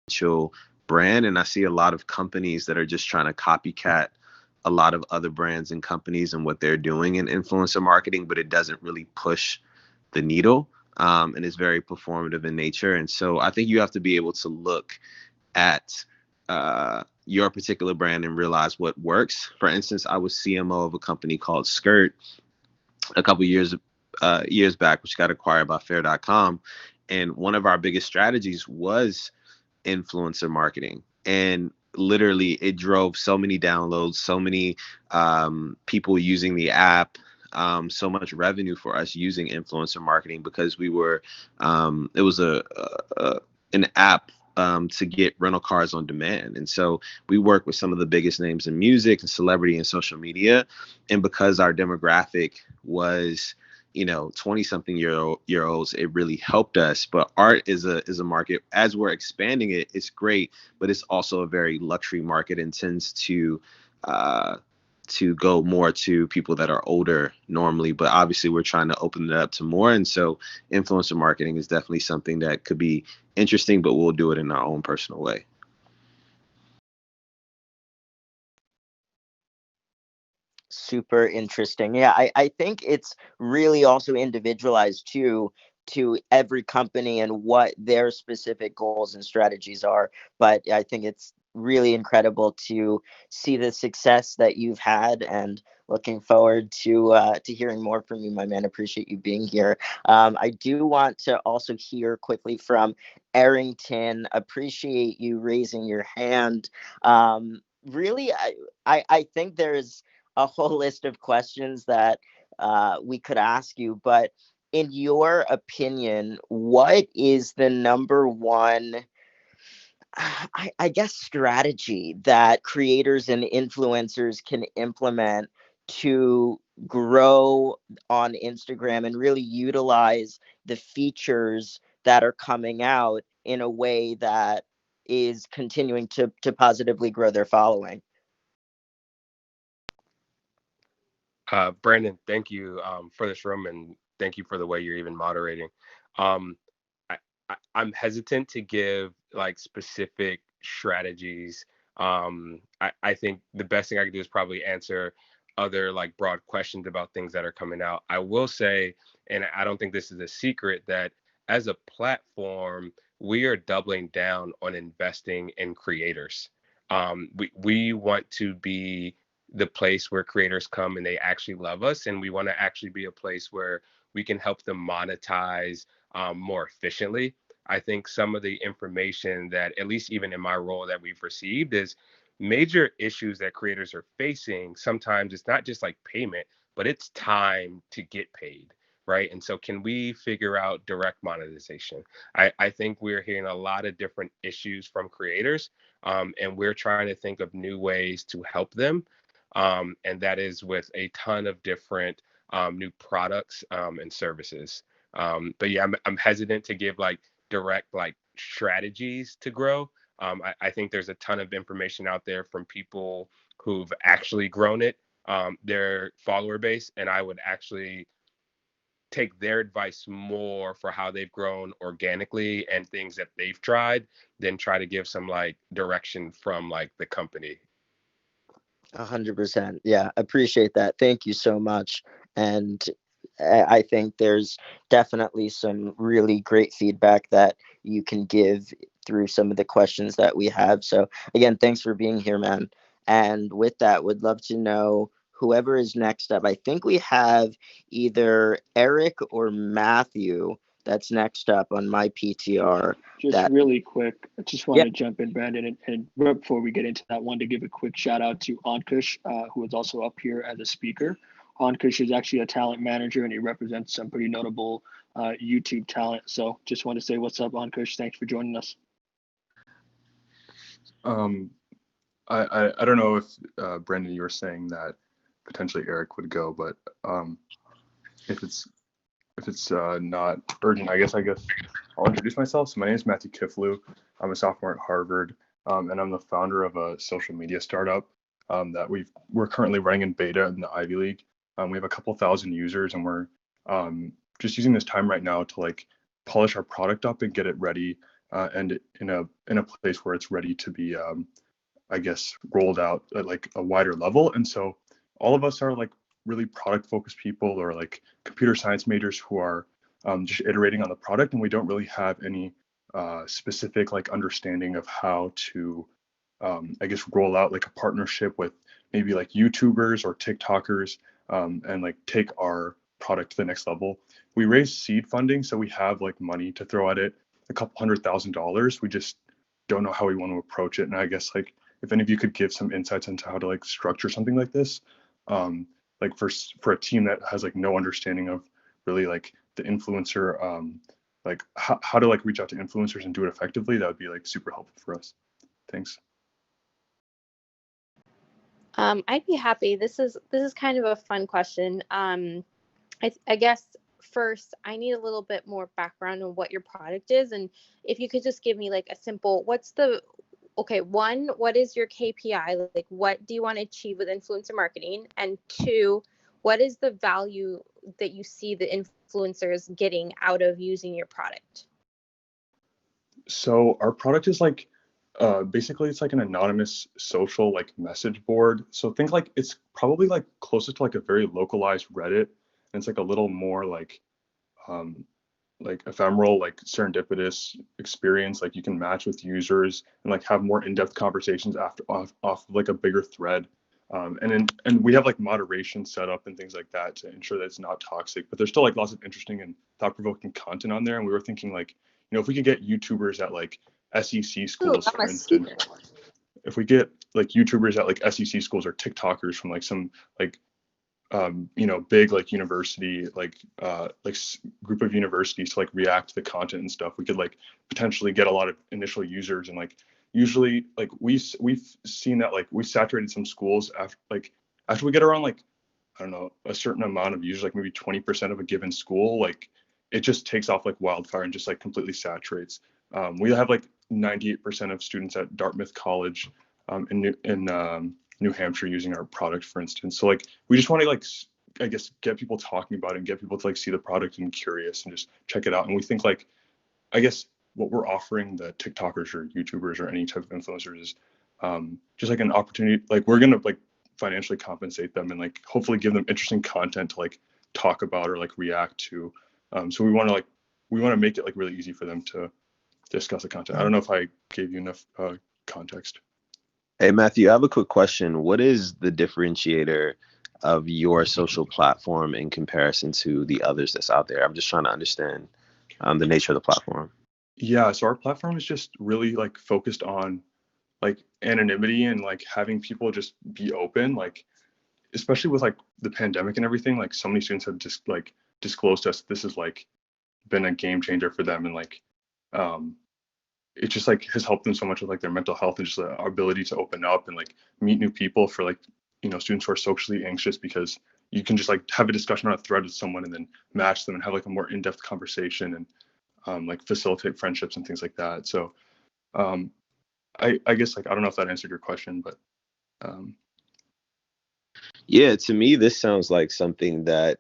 influential brand. And I see a lot of companies that are just trying to copycat a lot of other brands and companies and what they're doing in influencer marketing, but it doesn't really push the needle. And it's very performative in nature. And so I think you have to be able to look at your particular brand and realize what works. For instance, I was CMO of a company called Skirt a couple years back, which got acquired by Fair.com. And one of our biggest strategies was influencer marketing. And literally, it drove so many downloads, so many people using the app, so much revenue for us using influencer marketing because we were, it was an app to get rental cars on demand. And so we work with some of the biggest names in music and celebrity and social media. And because our demographic was, 20 something year olds, it really helped us. But art is a market, as we're expanding it, it's great, but it's also a very luxury market and tends to go more to people that are older normally. But obviously we're trying to open it up to more. And so influencer marketing is definitely something that could be interesting, but we'll do it in our own personal way. Super interesting. Yeah, I think it's really also individualized too to every company and what their specific goals and strategies are. But I think it's really incredible to see the success that you've had, and looking forward to hearing more from you, my man. Appreciate you being here. I do want to also hear quickly from Arrington. Appreciate you raising your hand. Really, I think there's a whole list of questions that we could ask you, but in your opinion, what is the number one, I guess, strategy that creators and influencers can implement to grow on Instagram and really utilize the features that are coming out in a way that is continuing to positively grow their following? Brandon, thank you for this room, and thank you for the way you're even moderating. Um, I'm hesitant to give like specific strategies. I think the best thing I can do is probably answer other like broad questions about things that are coming out. I will say, and I don't think this is a secret, that as a platform, we are doubling down on investing in creators. We want to be the place where creators come and they actually love us, and we want to actually be a place where we can help them monetize more efficiently. I think some of the information that, at least even in my role, that we've received is major issues that creators are facing. Sometimes it's not just like payment, but it's time to get paid, right? And so can we figure out direct monetization? I think we're hearing a lot of different issues from creators, and we're trying to think of new ways to help them. And that is with a ton of different new products and services. But yeah, I'm hesitant to give like direct like strategies to grow. I think there's a ton of information out there from people who've actually grown it, their follower base, and I would actually take their advice more for how they've grown organically and things that they've tried than try to give some like direction from like the company. 100%. Yeah, appreciate that. Thank you so much. And I think there's definitely some really great feedback that you can give through some of the questions that we have. So again, thanks for being here, man. And with that, would love to know whoever is next up. I think we have either Eric or Matthew that's next up on my PTR. Just really quick, I just want to jump in, Brandon, and right before we get into that, one to give a quick shout out to Ankush, who is also up here as a speaker. Ankush is actually a talent manager, and he represents some pretty notable YouTube talent. So just want to say what's up, Ankush. Thanks for joining us. I don't know if Brandon, you were saying that potentially Eric would go, but if it's not urgent, I guess I'll introduce myself. So my name is Matthew Kiflu. I'm a sophomore at Harvard, and I'm the founder of a social media startup that we're currently running in beta in the Ivy League. We have a couple thousand users, and we're just using this time right now to like polish our product up and get it ready and in a place where it's ready to be, I guess, rolled out at like a wider level. And so all of us are like really product focused people, or like computer science majors who are just iterating on the product, and we don't really have any specific like understanding of how to, I guess, roll out like a partnership with maybe like YouTubers or TikTokers, and like take our product to the next level. We raised seed funding, so we have like money to throw at it, a couple $100,000. We just don't know how we want to approach it. And I guess like if any of you could give some insights into how to like structure something like this, like for a team that has like no understanding of really like the influencer, like how to like reach out to influencers and do it effectively, that would be like super helpful for us. Thanks. I'd be happy. This is kind of a fun question. I guess first I need a little bit more background on what your product is, and if you could just give me like a simple, what is your KPI? Like, what do you want to achieve with influencer marketing? And two, what is the value that you see the influencers getting out of using your product? So our product is like, basically it's like an anonymous social like message board. So think like it's probably like closest to like a very localized Reddit, and it's like a little more like ephemeral, like serendipitous experience. Like you can match with users and like have more in-depth conversations off of like a bigger thread. And we have like moderation set up and things like that to ensure that it's not toxic, but there's still like lots of interesting and thought-provoking content on there. And we were thinking like, if we could get YouTubers at like SEC schools, for instance, if we get like YouTubers at like SEC schools or TikTokers from like some like big like university group of universities to like react to the content and stuff, we could like potentially get a lot of initial users. And like usually like we've seen that like we saturated some schools after we get around like, I don't know, a certain amount of users, like maybe 20% of a given school, like it just takes off like wildfire and just like completely saturates. We have like 98% of students at Dartmouth College in New Hampshire using our product, for instance. So like we just want to like, I guess, get people talking about it and get people to like see the product and curious and just check it out. And we think like, I guess what we're offering the TikTokers or YouTubers or any type of influencers is just like an opportunity. Like we're gonna like financially compensate them and like hopefully give them interesting content to like talk about or like react to. So we want to make it like really easy for them to discuss the content. I don't know if I gave you enough context. Hey, Matthew, I have a quick question. What is the differentiator of your social platform in comparison to the others that's out there? I'm just trying to understand the nature of the platform. Yeah, so our platform is just really like focused on like anonymity and like having people just be open, like especially with like the pandemic and everything. Like so many students have just like disclosed to us this has like been a game changer for them, and like it just like has helped them so much with like their mental health and just our ability to open up and like meet new people for like students who are socially anxious, because you can just like have a discussion on a thread with someone and then match them and have like a more in-depth conversation and like facilitate friendships and things like that. So I guess like I don't know if that answered your question, but yeah, to me this sounds like something that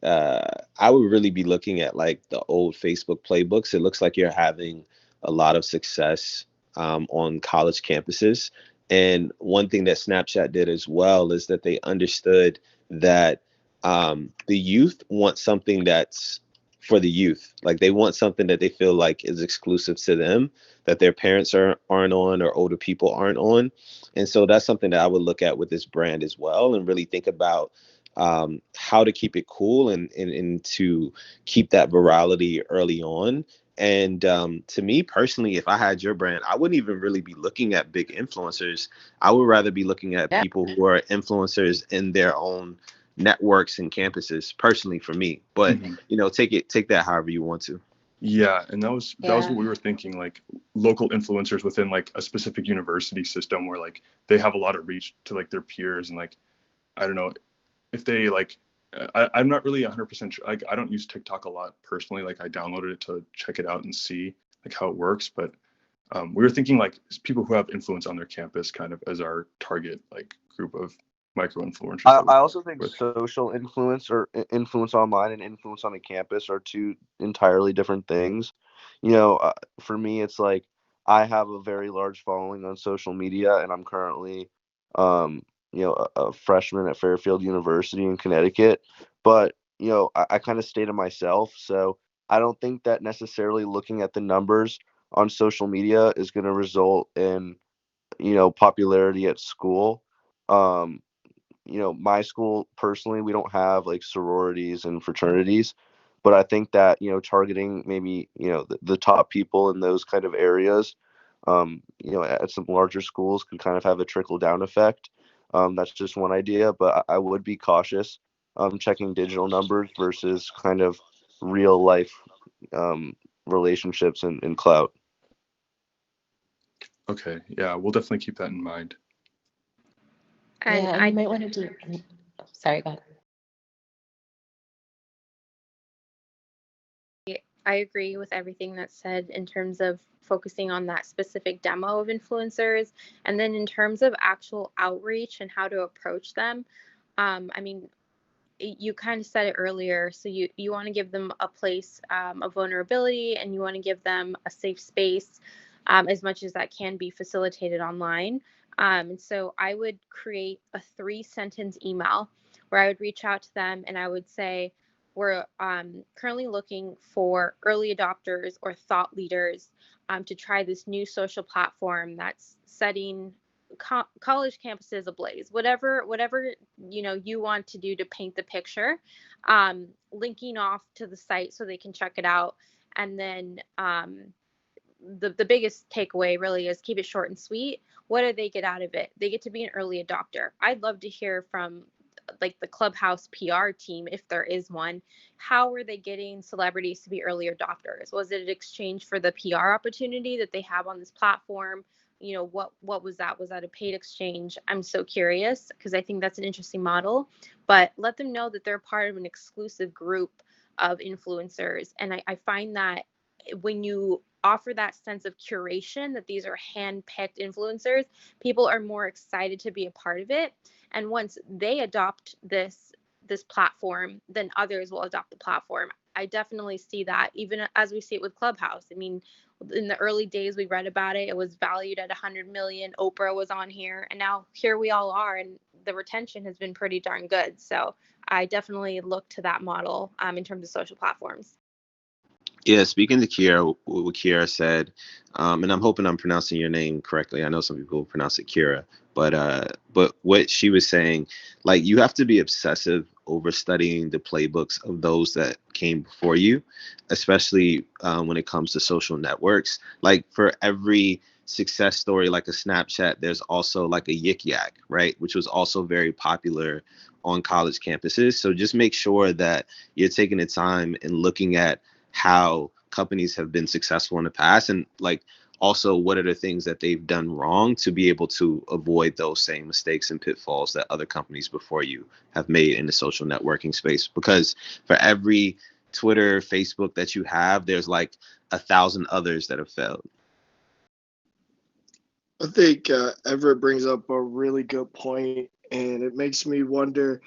I would really be looking at like the old Facebook playbooks. It looks like you're having a lot of success on college campuses. And one thing that Snapchat did as well is that they understood that the youth want something that's for the youth. Like they want something that they feel like is exclusive to them, that their parents aren't on or older people aren't on. And so that's something that I would look at with this brand as well and really think about how to keep it cool and to keep that virality early on. And to me personally, if I had your brand, I wouldn't even really be looking at big influencers. I would rather be looking at people who are influencers in their own networks and campuses, personally for me. But take that however you want to. Yeah, and that was what we were thinking, like local influencers within like a specific university system where like they have a lot of reach to like their peers, and like I don't know if they like I'm not really 100% sure. Like I don't use TikTok a lot personally. Like I downloaded it to check it out and see like how it works, but we were thinking like people who have influence on their campus kind of as our target like group of micro influencers. I also think social influence or influence online and influence on a campus are two entirely different things. For me, it's like I have a very large following on social media, and I'm currently, um, a freshman at Fairfield University in Connecticut. But, I kind of stay to myself. So I don't think that necessarily looking at the numbers on social media is going to result in, popularity at school. Um, my school personally, we don't have like sororities and fraternities, but I think that, targeting maybe, the top people in those kind of areas, at some larger schools could kind of have a trickle down effect. That's just one idea, but I would be cautious, checking digital numbers versus kind of real life, um, relationships and clout. Okay, yeah, we'll definitely keep that in mind. And Yeah, and you might want to do. Sorry, go ahead. I agree with everything that's said in terms of focusing on that specific demo of influencers. And then in terms of actual outreach and how to approach them, I mean, you kind of said it earlier. So you want to give them a place of vulnerability, and you want to give them a safe space as much as that can be facilitated online. And so I would create a 3-sentence email where I would reach out to them and I would say, we're currently looking for early adopters or thought leaders to try this new social platform that's setting college campuses ablaze. Whatever you want to do to paint the picture, linking off to the site so they can check it out. And then the biggest takeaway really is keep it short and sweet. What do they get out of it? They get to be an early adopter. I'd love to hear from like the Clubhouse PR team, if there is one. How are they getting celebrities to be early adopters? Was it an exchange for the PR opportunity that they have on this platform? What was that? Was that a paid exchange? I'm so curious because I think that's an interesting model. But let them know that they're part of an exclusive group of influencers. And I find that when you offer that sense of curation, that these are hand-picked influencers, people are more excited to be a part of it. And once they adopt this platform, then others will adopt the platform. I definitely see that, even as we see it with Clubhouse. I mean, in the early days we read about it, it was valued at 100 million. Oprah was on here, and now here we all are, and the retention has been pretty darn good. So I definitely look to that model in terms of social platforms. Yeah, speaking to Kiera, what Kiera said, and I'm hoping I'm pronouncing your name correctly. I know some people pronounce it Kiera, but what she was saying, like, you have to be obsessive over studying the playbooks of those that came before you, especially when it comes to social networks. Like, for every success story, like a Snapchat, there's also like a Yik Yak, right? Which was also very popular on college campuses. So just make sure that you're taking the time and looking at how companies have been successful in the past, and like also what are the things that they've done wrong to be able to avoid those same mistakes and pitfalls that other companies before you have made in the social networking space. Because for every Twitter, Facebook that you have, there's like 1,000 others that have failed. I think Everett brings up a really good point, and it makes me wonder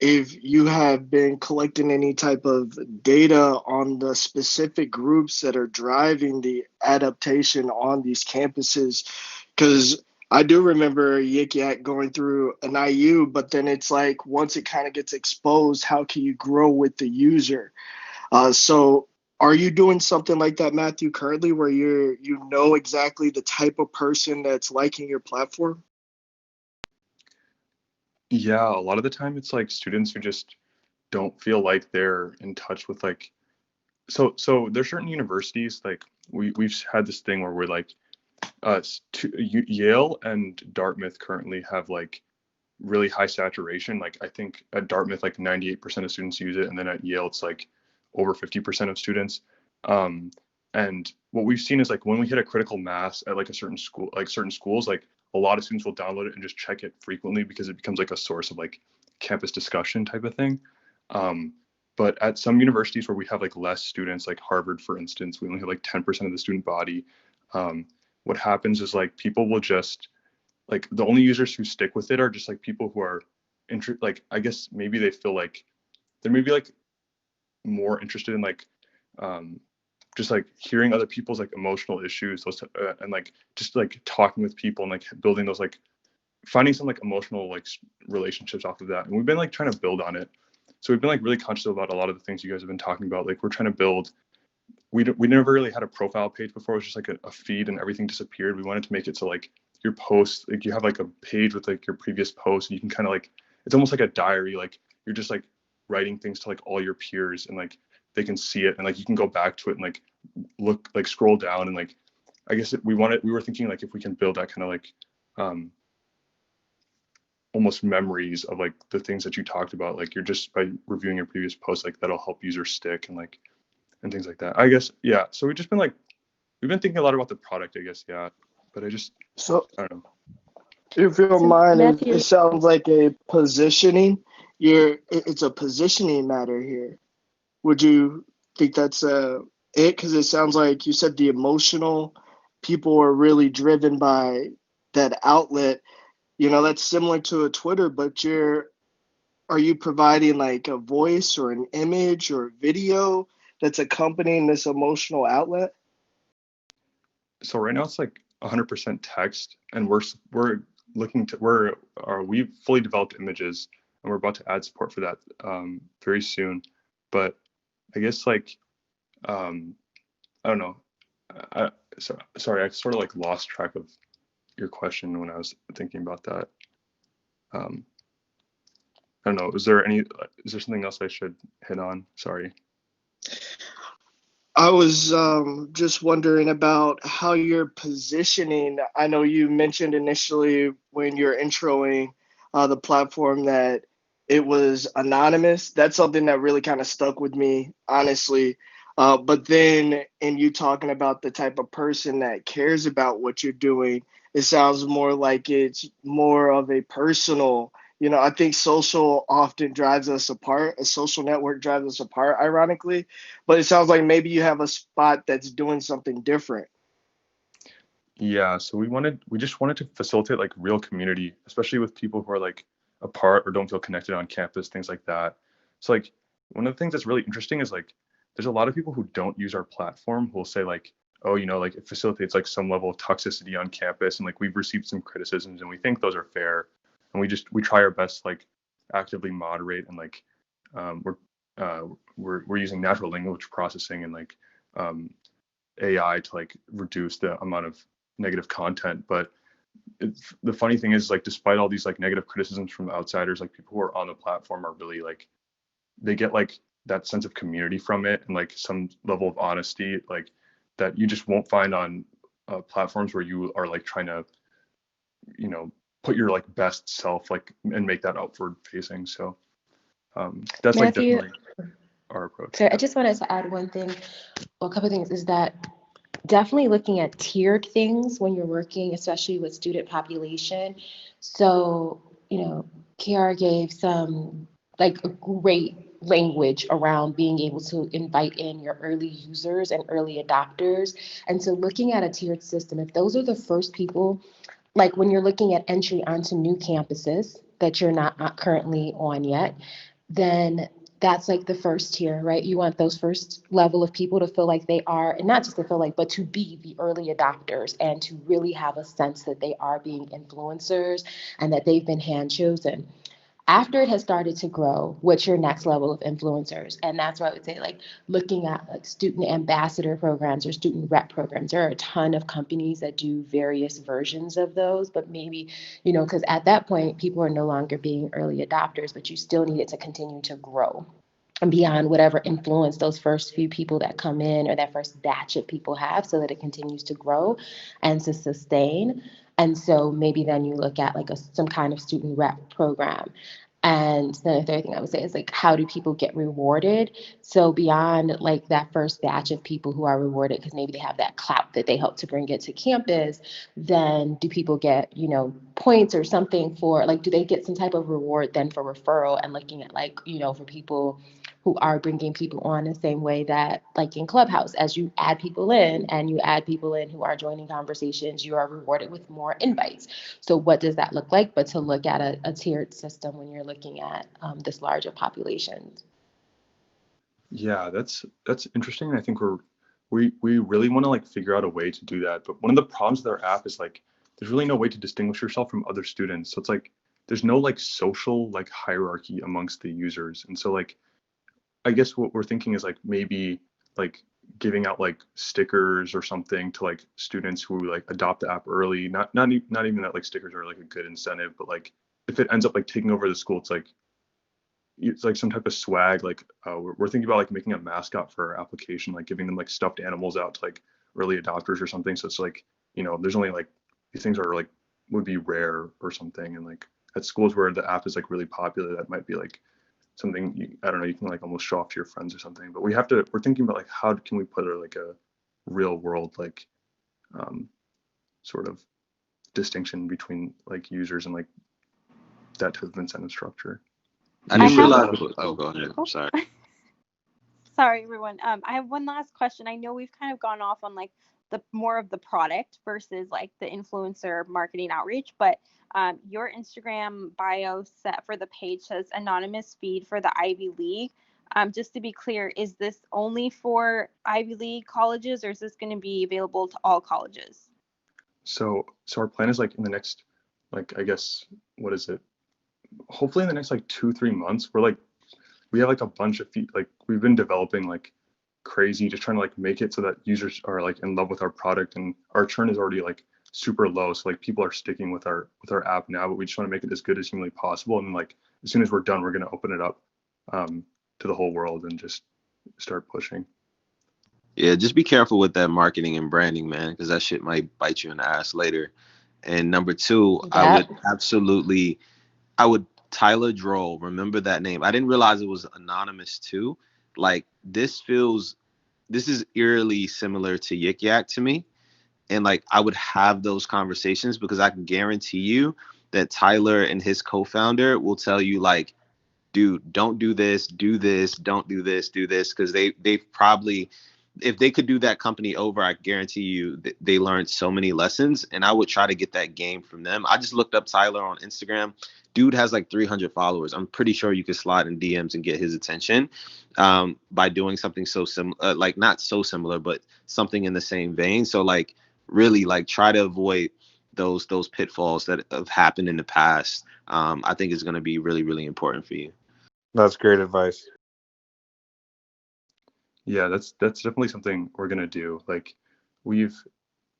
if you have been collecting any type of data on the specific groups that are driving the adaptation on these campuses. Because I do remember Yik Yak going through an IU, but then it's like once it kind of gets exposed, how can you grow with the user? So are you doing something like that, Matthew, currently, where you know exactly the type of person that's liking your platform? Yeah, a lot of the time it's like students who just don't feel like they're in touch with like so there's certain universities like we've had this thing where we're like Yale and Dartmouth currently have like really high saturation. Like I think at Dartmouth like 98% of students use it, and then at Yale it's like over 50% of students. Um, and what we've seen is like when we hit a critical mass at like a certain school, like certain schools, like a lot of students will download it and just check it frequently because it becomes like a source of like campus discussion type of thing. Um, but at some universities where we have like less students, like Harvard, for instance, we only have like 10% of the student body. Um, what happens is like people will just like the only users who stick with it are just like people who are like I guess maybe they feel like they're maybe like more interested in like um just like hearing other people's like emotional issues, those and like just like talking with people and like building those like finding some like emotional like relationships off of that. And we've been like trying to build on it. So we've been like really conscious about a lot of the things you guys have been talking about. Like we're trying to build. We never really had a profile page before. It was just like a feed and everything disappeared. We wanted to make it so like your posts, like you have like a page with like your previous posts, and you can kind of like, it's almost like a diary. Like you're just like writing things to like all your peers, and like they can see it, and like you can go back to it and like look, like scroll down, and like I guess we were thinking like if we can build that kind of like almost memories of like the things that you talked about, like you're just by reviewing your previous posts, like that'll help users stick and like and things like that. I guess, yeah. So we've been thinking a lot about the product, I guess, yeah. But I don't know. If you don't So mind, Matthew, it sounds like a positioning. It's a positioning matter here. Would you think that's it? Because it sounds like you said the emotional people are really driven by that outlet. That's similar to a Twitter, but are you providing like a voice or an image or video that's accompanying this emotional outlet? So right now it's like 100% text, and we've fully developed images, and we're about to add support for that very soon. But I guess like I don't know. Sorry, I sort of like lost track of your question when I was thinking about that. I don't know. Is there something else I should hit on? Sorry. I was just wondering about how you're positioning. I know you mentioned initially when you're introing the platform that it was anonymous. That's something that really kind of stuck with me, honestly. But then in you talking about the type of person that cares about what you're doing, it sounds more like it's more of a personal. I think social often drives us apart. A social network drives us apart, ironically. But it sounds like maybe you have a spot that's doing something different. Yeah, so we just wanted to facilitate like real community, especially with people who are like apart or don't feel connected on campus, things like that. So like one of the things that's really interesting is like there's a lot of people who don't use our platform who will say like, oh, like it facilitates like some level of toxicity on campus, and like we've received some criticisms and we think those are fair, and we try our best to like actively moderate, and like we're using natural language processing and like AI to like reduce the amount of negative content. But the funny thing is like despite all these like negative criticisms from outsiders, like people who are on the platform are really like they get like that sense of community from it, and like some level of honesty like that you just won't find on platforms where you are like trying to put your like best self like and make that outward facing. So that's like Matthew, definitely our approach. so I just wanted to add one thing, or a couple of things, is that definitely looking at tiered things when you're working, especially with student population. So, Kiara gave some like a great language around being able to invite in your early users and early adopters. And so looking at a tiered system, if those are the first people, like when you're looking at entry onto new campuses that you're not currently on yet, then that's like the first tier, right? You want those first level of people to feel like they are, and not just to feel like, but to be the early adopters and to really have a sense that they are being influencers and that they've been hand chosen. After it has started to grow, what's your next level of influencers? And that's why I would say, like, looking at like student ambassador programs or student rep programs. There are a ton of companies that do various versions of those, but maybe, because at that point, people are no longer being early adopters, but you still need it to continue to grow and beyond whatever influence those first few people that come in or that first batch of people have, so that it continues to grow and to sustain. And so maybe then you look at like some kind of student rep program. And then the third thing I would say is like, how do people get rewarded? So beyond like that first batch of people who are rewarded because maybe they have that clout that they help to bring it to campus, then do people get, points or something for like, do they get some type of reward then for referral, and looking at like, for people who are bringing people on the same way that like in Clubhouse, as you add people in and you add people in who are joining conversations, you are rewarded with more invites. So what does that look like? But to look at a tiered system when you're looking at this larger population. Yeah, that's interesting. I think we're we really want to like figure out a way to do that. But one of the problems with our app is like there's really no way to distinguish yourself from other students. So it's like there's no like social like hierarchy amongst the users. And so like I guess what we're thinking is like maybe like giving out like stickers or something to like students who like adopt the app early. Not even that like stickers are like a good incentive, but like if it ends up like taking over the school, it's like some type of swag. Like we're thinking about like making a mascot for our application, like giving them like stuffed animals out to like early adopters or something. So it's like, there's only like these things are like would be rare or something. And like at schools where the app is like really popular, that might be like something I don't know, you can like almost show off to your friends or something. But we're thinking about like how can we put like a real world like sort of distinction between like users and like that type of incentive structure. I I didn't have realize. Oh, go ahead. Oh. Sorry. Sorry, everyone. I have one last question. I know we've kind of gone off on like the more of the product versus like the influencer marketing outreach, but your Instagram bio set for the page says anonymous feed for the Ivy League. Just to be clear, is this only for Ivy League colleges, or is this going to be available to all colleges? So our plan is like in the next, like, I guess, what is it? Hopefully in the next like 2-3 months, we have like a bunch of like we've been developing like crazy, just trying to like make it so that users are like in love with our product, and our churn is already like super low. So like people are sticking with our app now, but we just want to make it as good as humanly possible. And like as soon as we're done, we're going to open it up to the whole world and just start pushing. Yeah, just be careful with that marketing and branding, man, because that shit might bite you in the ass later. And number two, I would Tyler Droll, remember that name. I didn't realize it was anonymous too. Like this is eerily similar to Yik Yak to me. And like I would have those conversations because I can guarantee you that Tyler and his co-founder will tell you like, dude, don't do this, don't do this, do this, because they've probably, if they could do that company over, I guarantee you they learned so many lessons, and I would try to get that game from them. I just looked up Tyler on Instagram. Dude has like 300 followers. I'm pretty sure you could slide in DMs and get his attention by doing something so similar, like not so similar, but something in the same vein. So like really like try to avoid those pitfalls that have happened in the past. I think is going to be really, really important for you. That's great advice. Yeah, that's definitely something we're gonna do. Like we've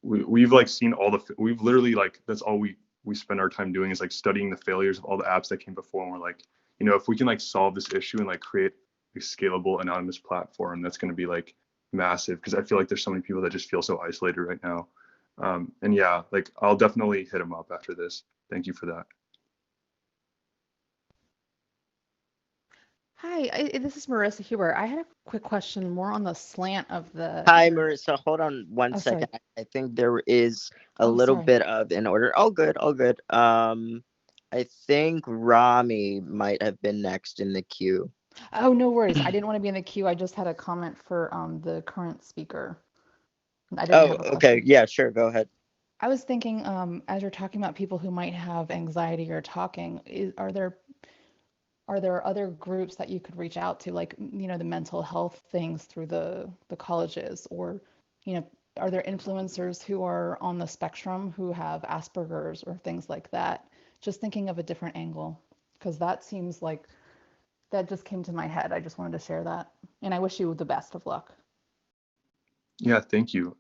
like seen we've literally like that's all we spend our time doing is like studying the failures of all the apps that came before, and we're like, if we can like solve this issue and like create a scalable anonymous platform, that's gonna be like massive, because I feel like there's so many people that just feel so isolated right now. And yeah, like I'll definitely hit him up after this. Thank you for that. Hi, this is Marissa Huber. I had a quick question more on the slant of the. Hi, Marissa. Hold on one second. Sorry. I think there is a little bit of in order. All good, all good. I think Rami might have been next in the queue. Oh, no worries. I didn't want to be in the queue. I just had a comment for the current speaker. I didn't have a question. Okay. Yeah, sure. Go ahead. I was thinking, as you're talking about people who might have anxiety or talking, are there other groups that you could reach out to, like, the mental health things through the colleges, or, are there influencers who are on the spectrum who have Asperger's or things like that? Just thinking of a different angle, because that seems like that just came to my head. I just wanted to share that, and I wish you the best of luck. Yeah, thank you.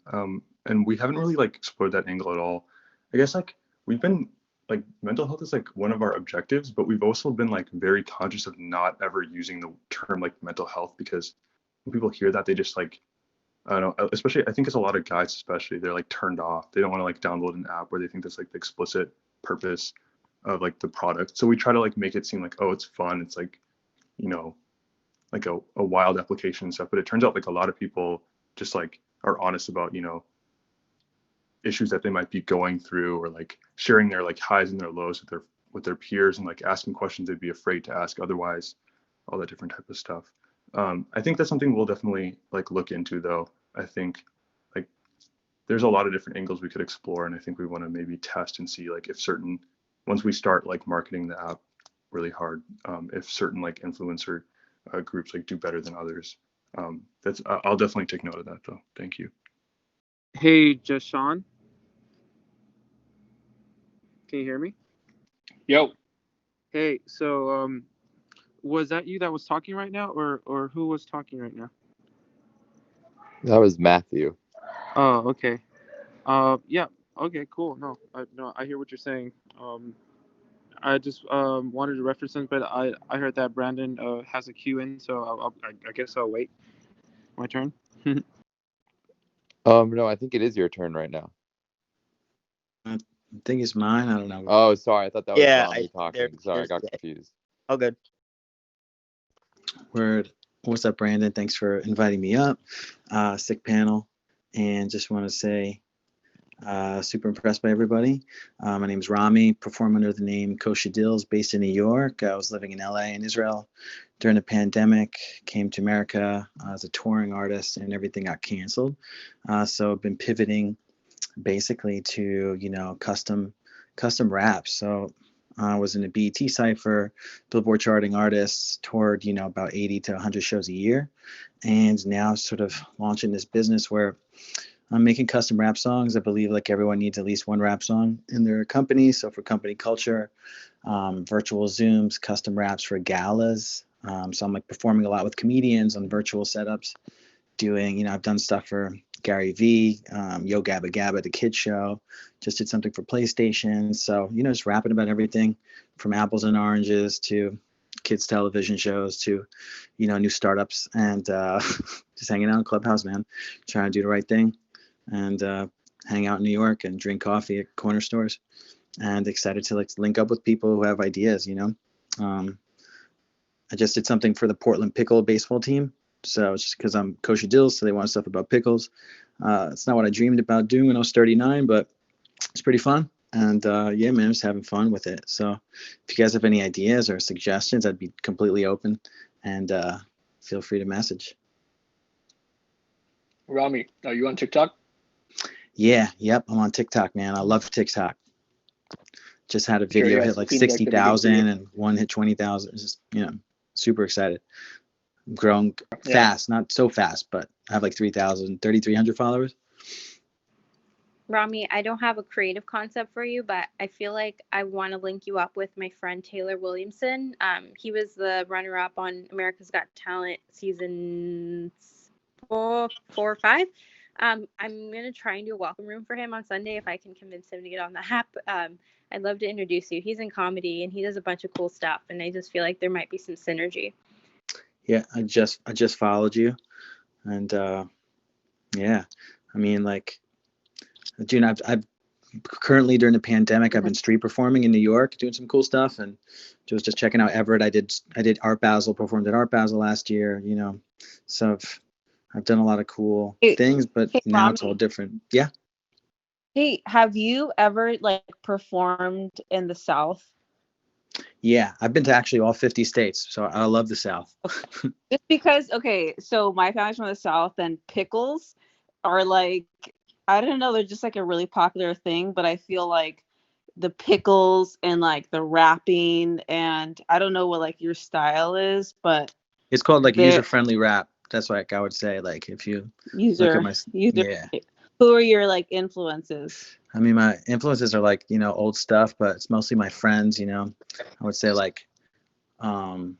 And we haven't really like explored that angle at all. I guess like we've been like mental health is like one of our objectives, but we've also been like very conscious of not ever using the term like mental health, because when people hear that, they just like, I don't know, especially I think it's a lot of guys, especially, they're like turned off. They don't want to like download an app where they think that's like the explicit purpose of like the product. So we try to like make it seem like, oh, it's fun. It's like, like a wild application and stuff. But it turns out like a lot of people just like are honest about, issues that they might be going through, or like sharing their like highs and their lows with their peers, and like asking questions they'd be afraid to ask otherwise, all that different type of stuff. I think that's something we'll definitely like look into, though. I think like there's a lot of different angles we could explore, and I think we want to maybe test and see like if once we start like marketing the app really hard, if certain like influencer groups like do better than others. I'll definitely take note of that though. Thank you. Hey, Jashawn, can you hear me? Yo, Hey, so was that you that was talking right now, or who was talking right now? That was Matthew. Oh, okay. Yeah. Okay, cool. No, I hear what you're saying. I just wanted to reference it, but I heard that Brandon has a queue in, so I guess I'll wait my turn. No, I think it is your turn right now. I think it's mine. I don't know. Oh, sorry. I thought that was Yeah, Rami talking. Sorry, I got confused. Oh, good. Word. What's up, Brandon? Thanks for inviting me up. Sick panel. And just want to say, super impressed by everybody. My name is Rami, perform under the name Kosha Dills, based in New York. I was living in LA and Israel during the pandemic, came to America as a touring artist, and everything got canceled. So I've been pivoting basically to, custom raps. So I was in a BET Cypher, Billboard charting artists, toured, about 80 to 100 shows a year. And now sort of launching this business where I'm making custom rap songs. I believe like everyone needs at least one rap song in their company. So for company culture, virtual Zooms, custom raps for galas. So I'm like performing a lot with comedians on virtual setups, doing, I've done stuff for Gary Vee, Yo Gabba Gabba, the Kid Show, just did something for PlayStation. So, just rapping about everything from apples and oranges to kids television shows to, new startups, and just hanging out in Clubhouse, man, trying to do the right thing, and hang out in New York and drink coffee at corner stores, and excited to like link up with people who have ideas, I just did something for the Portland Pickle baseball team. So it's just because I'm Kosha Dills, so they want stuff about pickles. It's not what I dreamed about doing when I was 39, but it's pretty fun. And yeah, man, I'm just having fun with it. So if you guys have any ideas or suggestions, I'd be completely open, and feel free to message. Rami, are you on TikTok? Yeah, yep, I'm on TikTok, man. I love TikTok. Just had a video hit like 60,000 and one hit 20,000. It's just, super excited. I'm growing fast, not so fast, but I have like 3,300 followers. Rami, I don't have a creative concept for you, but I feel like I want to link you up with my friend Taylor Williamson. He was the runner-up on America's Got Talent season 4 or 5. I'm going to try and do a welcome room for him on Sunday if I can convince him to get on the app. I'd love to introduce you. He's in comedy and he does a bunch of cool stuff, and I just feel like there might be some synergy. Yeah, I just followed you, and yeah, I mean, like, June, I've currently during the pandemic, I've been street performing in New York, doing some cool stuff, and just checking out Everett. I did Art Basel, performed at Art Basel last year, so I've done a lot of cool things, but now Rami, it's all different. Yeah. Hey, have you ever like performed in the South? Yeah, I've been to actually all 50 states, so I love the South. Just because, okay, so my family's from the South, and pickles are like, I don't know, they're just like a really popular thing, but I feel like the pickles and like the rapping, and I don't know what like your style is, but it's called like user-friendly rap. That's like I would say, like if you look at my yeah. Who are your like influences? I mean, my influences are like, old stuff, but it's mostly my friends, I would say like, I don't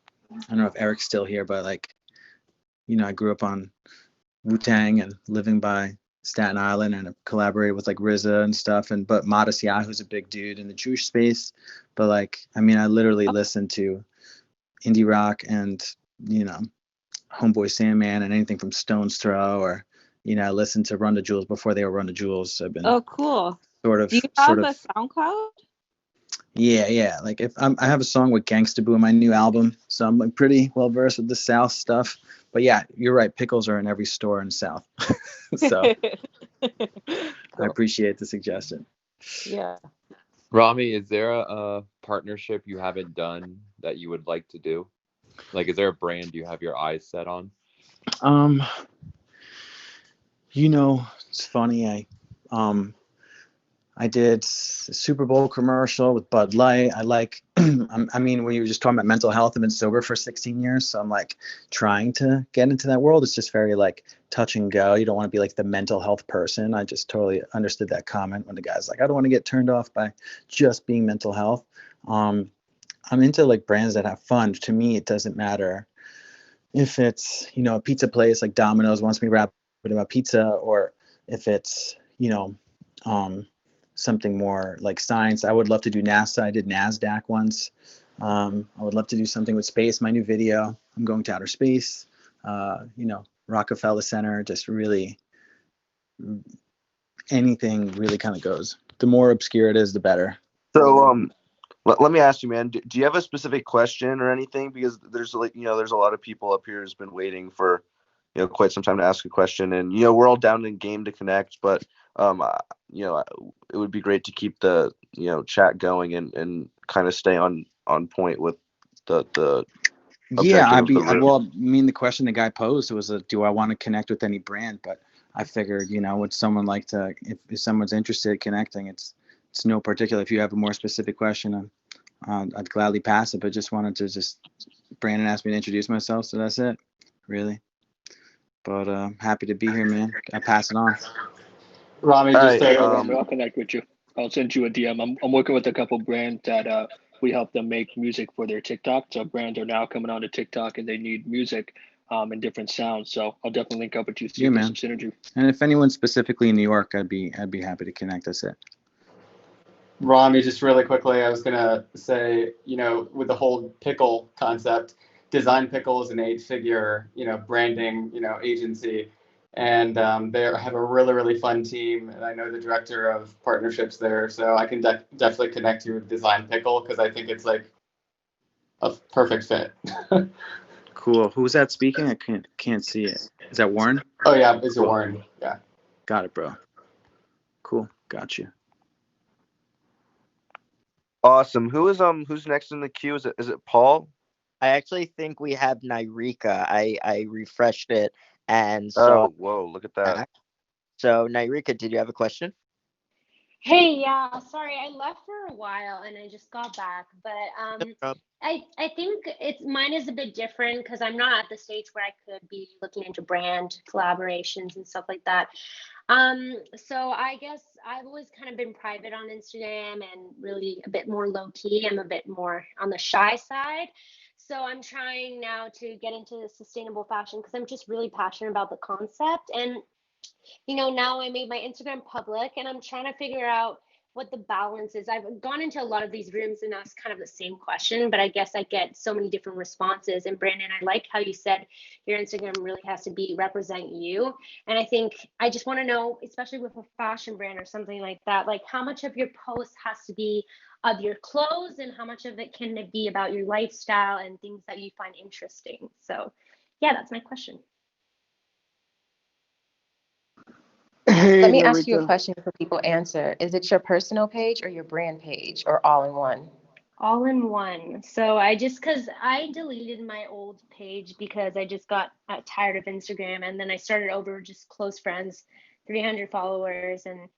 know if Eric's still here, but like, I grew up on Wu-Tang and living by Staten Island, and I've collaborated with like RZA and stuff, but Modest Yahoo's a big dude in the Jewish space. But like, I mean, I literally listen to indie rock and, Homeboy Sandman and anything from Stone's Throw, or I listened to Run the Jewels before they were Run the Jewels. I've been cool. Sort of. Do you have a SoundCloud? Yeah. Like if I have a song with Gangsta Boo in my new album, so I'm like pretty well versed with the South stuff. But yeah, you're right. Pickles are in every store in the South. So cool. I appreciate the suggestion. Yeah. Rami, is there a partnership you haven't done that you would like to do? Like, is there a brand you have your eyes set on? It's funny. I did a Super Bowl commercial with Bud Light. I like, I mean, when you were just talking about mental health, I've been sober for 16 years. So I'm like trying to get into that world. It's just very like touch and go. You don't want to be like the mental health person. I just totally understood that comment when the guy's like, I don't want to get turned off by just being mental health. I'm into like brands that have fun. To me, it doesn't matter if it's, a pizza place like Domino's wants me rapping about pizza, or if it's, something more like science. I would love to do NASA. I did NASDAQ once. I would love to do something with space. My new video, I'm going to outer space, Rockefeller Center, just really anything really kind of goes. The more obscure it is, the better. So let me ask you, man, do you have a specific question or anything? Because there's there's a lot of people up here who's been waiting for, quite some time to ask a question, and, we're all down in game to connect, but, it would be great to keep the, chat going and kind of stay on point with the Yeah, objective of the room. well, I mean, the question the guy posed was, do I want to connect with any brand? But I figured, would someone like to, if someone's interested in connecting, it's no particular. If you have a more specific question, I'd gladly pass it, but just wanted to Brandon asked me to introduce myself, so that's it, really. But happy to be here, man. I pass it on. Rami, just right, I'll connect with you. I'll send you a DM. I'm working with a couple brands that we help them make music for their TikTok. So brands are now coming onto TikTok and they need music and different sounds. So I'll definitely link up with you. See if there's some synergy. And if anyone's specifically in New York, I'd be happy to connect. That's it. Rami, just really quickly, I was gonna say, with the whole pickle concept, Design Pickle is an 8-figure, branding, agency, and they have a really, really fun team. And I know the director of partnerships there, so I can definitely connect you with Design Pickle because I think it's like a perfect fit. Cool. Who's that speaking? I can't see it. Is that Warren? Oh yeah, it's Warren. Yeah. Got it, bro. Cool. Got you. Awesome. Who's next in the queue? Is it Paul? I actually think we have Nyrika. I refreshed it and saw. Oh, whoa! Look at that. So Nyrika, did you have a question? Hey, yeah, sorry, I left for a while and I just got back, but I think mine is a bit different because I'm not at the stage where I could be looking into brand collaborations and stuff like that. So I guess I've always kind of been private on Instagram and really a bit more low key. I'm a bit more on the shy side. So I'm trying now to get into sustainable fashion because I'm just really passionate about the concept. And now I made my Instagram public and I'm trying to figure out what the balance is. I've gone into a lot of these rooms and asked kind of the same question, but I guess I get so many different responses. And Brandon, I like how you said your Instagram really has to represent you. And I think I just want to know, especially with a fashion brand or something like that, like how much of your post has to be of your clothes and how much of it can it be about your lifestyle and things that you find interesting. So yeah, that's my question. Hey, Let me ask you a Nyrika. question for people answer. Is it your personal page or your brand page or all in one? All in one. So because I deleted my old page because I just got tired of Instagram, and then I started over just close friends, 300 followers, and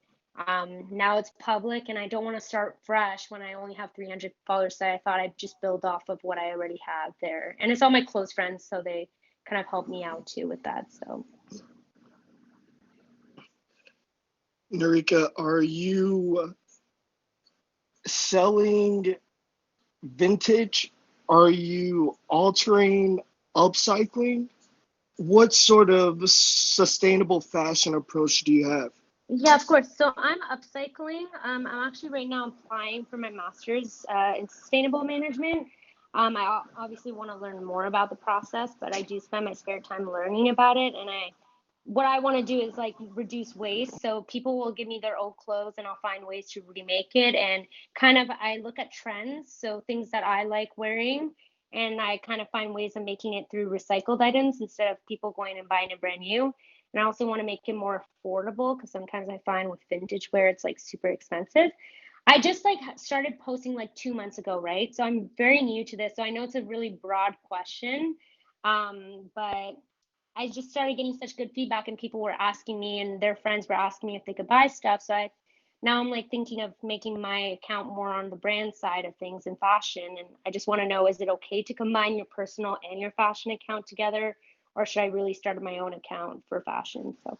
now it's public, and I don't want to start fresh when I only have 300 followers. So I thought I'd just build off of what I already have there, and it's all my close friends, so they kind of help me out too with that. So. Nyrika, are you selling vintage? Are you altering, upcycling? What sort of sustainable fashion approach do you have? Yeah, of course. So I'm upcycling. I'm actually right now applying for my master's in sustainable management. I obviously want to learn more about the process, but I do spend my spare time learning about it. And what I want to do is reduce waste. So people will give me their old clothes and I'll find ways to remake it. And kind of I look at trends, so things that I like wearing, and I kind of find ways of making it through recycled items instead of people going and buying it brand new. And I also want to make it more affordable because sometimes I find with vintage wear it's super expensive. I just started posting 2 months ago, right? So I'm very new to this. So I know it's a really broad question, but I just started getting such good feedback and people were asking me and their friends were asking me if they could buy stuff. So I now I'm like thinking of making my account more on the brand side of things in fashion. And I just want to know, is it okay to combine your personal and your fashion account together? Or should I really start my own account for fashion? So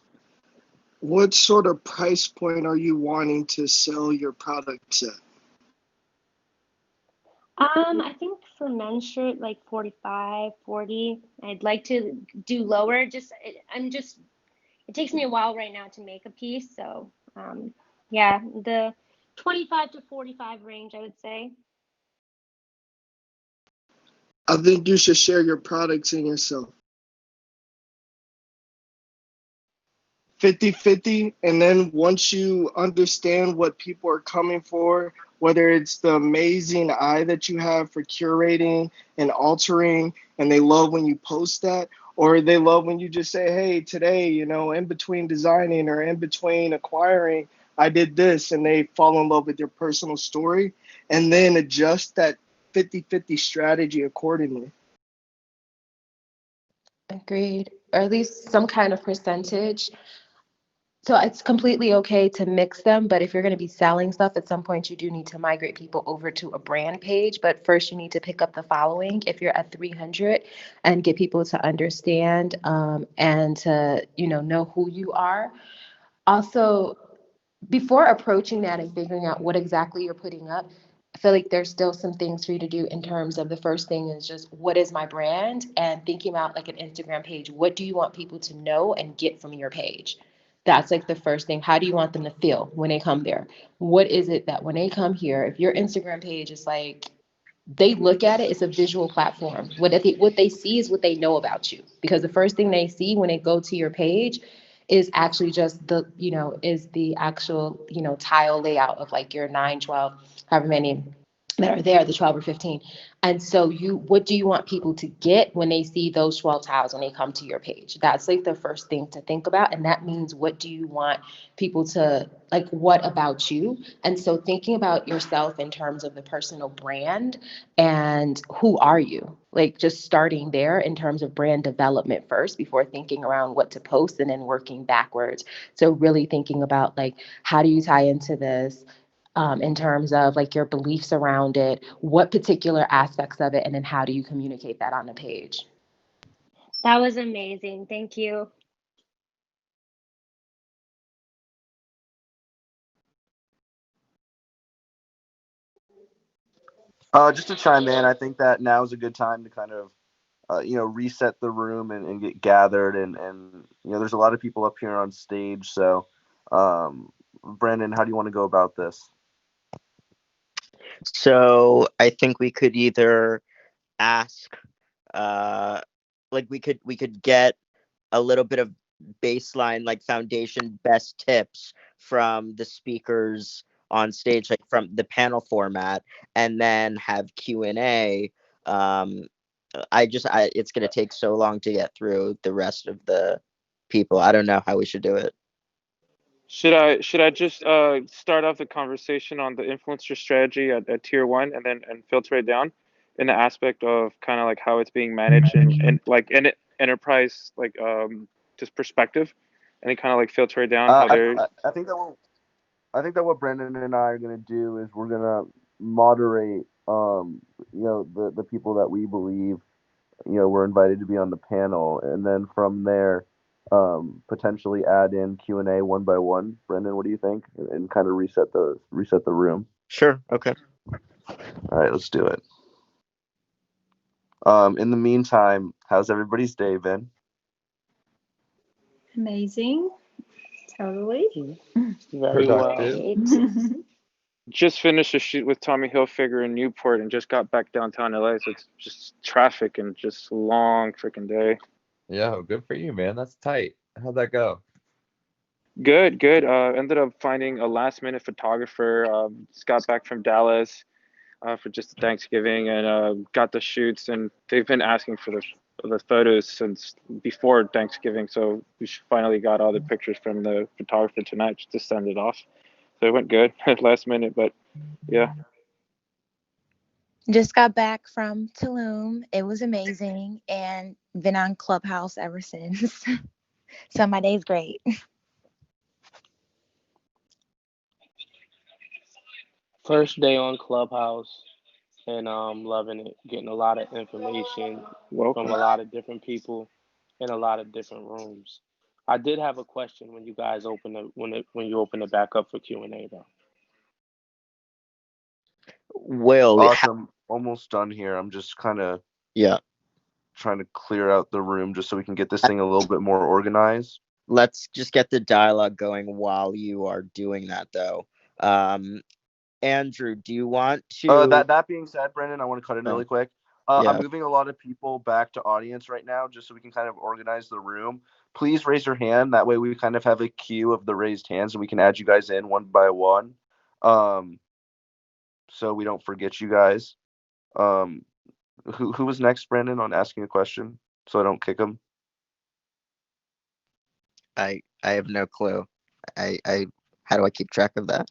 What sort of price point are you wanting to sell your products at? I think for men's shirt, like 45, 40. I'd like to do lower. It takes me a while right now to make a piece. So, yeah, the 25 to 45 range, I would say. I think you should share your products and yourself. 50-50, and then once you understand what people are coming for, whether it's the amazing eye that you have for curating and altering, and they love when you post that, or they love when you just say, hey, today, in between designing or in between acquiring, I did this, and they fall in love with your personal story, and then adjust that 50-50 strategy accordingly. Agreed. Or at least some kind of percentage. So it's completely okay to mix them, but if you're going to be selling stuff, at some point you do need to migrate people over to a brand page. But first, you need to pick up the following if you're at 300 and get people to understand and to know who you are. Also, before approaching that and figuring out what exactly you're putting up, I feel like there's still some things for you to do in terms of the first thing is just what is my brand and thinking about like an Instagram page. What do you want people to know and get from your page? That's like the first thing. How do you want them to feel when they come there? What is it that when they come here, if your Instagram page is like they look at it, it's a visual platform. What they see is what they know about you. Because the first thing they see when they go to your page is actually just is the actual, tile layout of like your 9, 12, however many that are there, the 12 or 15. And so what do you want people to get when they see those 12 tiles when they come to your page? That's like the first thing to think about. And that means what do you want people to like, what about you? And so thinking about yourself in terms of the personal brand and who are you? Like just starting there in terms of brand development first before thinking around what to post and then working backwards. So really thinking about like, how do you tie into this? In terms of like your beliefs around it, what particular aspects of it, and then how do you communicate that on the page? That was amazing. Thank you. Just to chime in, I think that now is a good time to kind of reset the room and get gathered and there's a lot of people up here on stage. So Brandon, how do you want to go about this? So I think we could either ask, like we could get a little bit of baseline, like foundation best tips from the speakers on stage, like from the panel format, and then have Q&A. It's going to take so long to get through the rest of the people. I don't know how we should do it. Should I just start off the conversation on the influencer strategy at tier 1 and then filter it down in the aspect of kind of like how it's being managed and like in enterprise, like just perspective, and then kind of like filter it down how they're I think that what Brandon and I are gonna do is we're gonna moderate the people that we believe were invited to be on the panel, and then from there potentially add in Q&A one by one. Brendan, what do you think? And kind of reset the room. Sure. Okay. All right, let's do it. In the meantime, how's everybody's day been? Amazing. Totally. Very well. just finished a shoot with Tommy Hilfiger in Newport and just got back downtown LA, so it's just traffic and just long freaking day. Yeah, good for you, man. That's tight. How'd that go? Good. Ended up finding a last minute photographer. Just got back from Dallas for just Thanksgiving and got the shoots, and they've been asking for the photos since before Thanksgiving, so we finally got all the pictures from the photographer tonight just to send it off. So it went good last minute, but yeah. Just got back from Tulum. It was amazing and been on Clubhouse ever since. So my day's great. First day on Clubhouse, and loving it. Getting a lot of information from Welcome. a lot of different people in a lot of different rooms. I did have a question when you guys when you open it back up for Q&A though. Will, Awesome. Almost done here. I'm just kind of yeah. trying to clear out the room just so we can get this thing a little bit more organized. Let's just get the dialogue going while you are doing that, though. Andrew, do you want to? That being said, Brendan, I want to cut in really quick. Yeah. I'm moving a lot of people back to audience right now just so we can kind of organize the room. Please raise your hand. That way we kind of have a queue of the raised hands and we can add you guys in one by one. So we don't forget you guys. Who was next, Brandon, on asking a question so I don't kick him? I have no clue. I how do I keep track of that?